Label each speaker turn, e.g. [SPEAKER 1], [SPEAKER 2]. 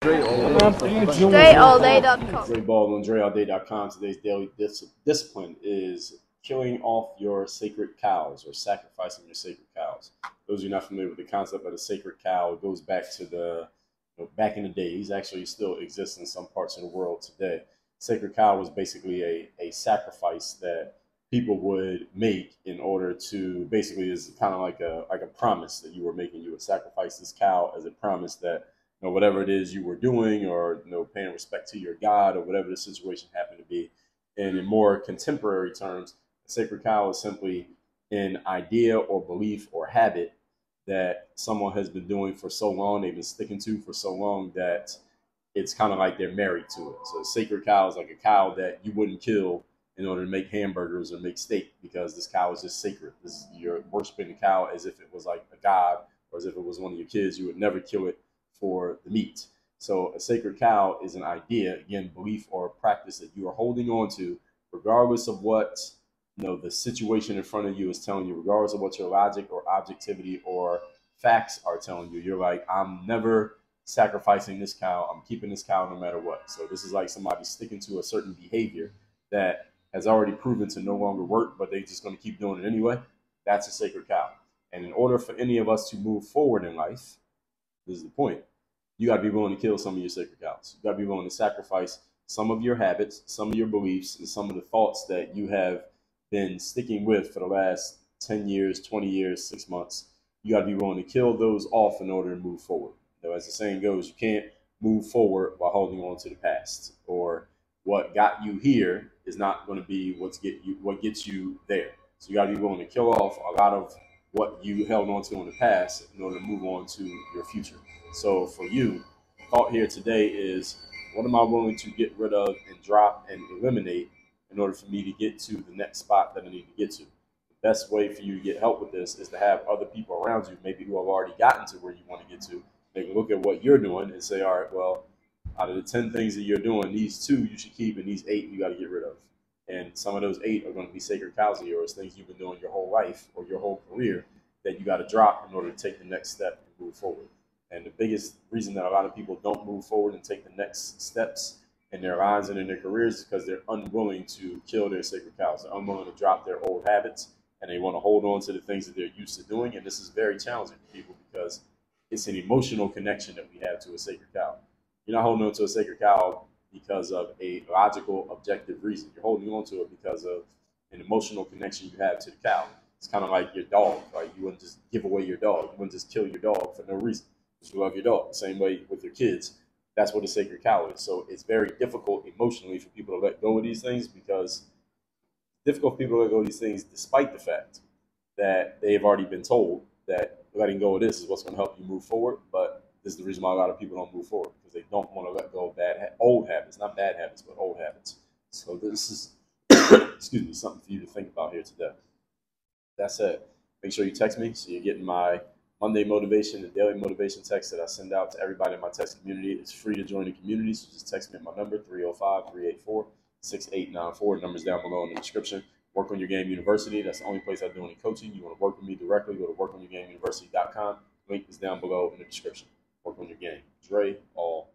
[SPEAKER 1] DreAllDay.com.
[SPEAKER 2] Dre Baldwin, DreAllDay.com. Today's daily discipline is killing off your sacred cows or sacrificing your sacred cows. Those who are not familiar with the concept of the sacred cow, it goes back to back in the days. Actually, still exists in some parts of the world today. Sacred cow was basically a sacrifice that people would make in order to basically is kind of like a promise that you were making. You would sacrifice this cow as a promise that whatever it is you were doing, or paying respect to your God, or whatever the situation happened to be. And in more contemporary terms, a sacred cow is simply an idea or belief or habit that someone has been doing for so long, they've been sticking to for so long that it's kind of like they're married to it. So a sacred cow is like a cow that you wouldn't kill in order to make hamburgers or make steak, because this cow is just sacred. You're worshiping the cow as if it was like a god, or as if it was one of your kids. You would never kill it for the meat. So a sacred cow is an idea, again, belief or practice that you are holding on to, regardless of what the situation in front of you is telling you, regardless of what your logic or objectivity or facts are telling you. You're like, I'm never sacrificing this cow. I'm keeping this cow no matter what. So this is like somebody sticking to a certain behavior that has already proven to no longer work, but they're just going to keep doing it anyway. That's a sacred cow. And in order for any of us to move forward in life, this is the point, you got to be willing to kill some of your sacred cows. You got to be willing to sacrifice some of your habits, some of your beliefs, and some of the thoughts that you have been sticking with for the last 10 years, 20 years, 6 months. You got to be willing to kill those off in order to move forward. As the saying goes, you can't move forward while holding on to the past, or what got you here is not going to be what gets you there. So you got to be willing to kill off a lot of what you held on to in the past in order to move on to your future. So for you, the thought here today is, what am I willing to get rid of and drop and eliminate in order for me to get to the next spot that I need to get to? The best way for you to get help with this is to have other people around you, maybe who have already gotten to where you want to get to. They can look at what you're doing and say, all right, well, out of the 10 things that you're doing, these 2 you should keep, and these 8 you got to get rid of. And some of those 8 are going to be sacred cows of yours, things you've been doing your whole life or your whole career that you got to drop in order to take the next step and move forward. And the biggest reason that a lot of people don't move forward and take the next steps in their lives and in their careers is because they're unwilling to kill their sacred cows. They're unwilling to drop their old habits, and they want to hold on to the things that they're used to doing. And this is very challenging for people because it's an emotional connection that we have to a sacred cow. You're not holding on to a sacred cow because of a logical, objective reason. You're holding on to it because of an emotional connection you have to the cow. It's kind of like your dog. Right? You wouldn't just give away your dog. You wouldn't just kill your dog for no reason. Because you love your dog. The same way with your kids. That's what a sacred cow is. So it's very difficult emotionally for people to let go of these things, because it's difficult for people to let go of these things despite the fact that they've already been told that letting go of this is what's going to help you move forward. But this is the reason why a lot of people don't move forward, because they don't want to let go of old habits, not bad habits, but old habits. So this is, excuse me, something for you to think about here today. That said, make sure you text me so you're getting my Monday motivation, the daily motivation text that I send out to everybody in my text community. It's free to join the community, so just text me at my number, 305-384-6894. Numbers down below in the description. Work on Your Game University. That's the only place I do any coaching. You want to work with me directly, go to workonyourgameuniversity.com. Link is down below in the description. Work on your game. Dre, all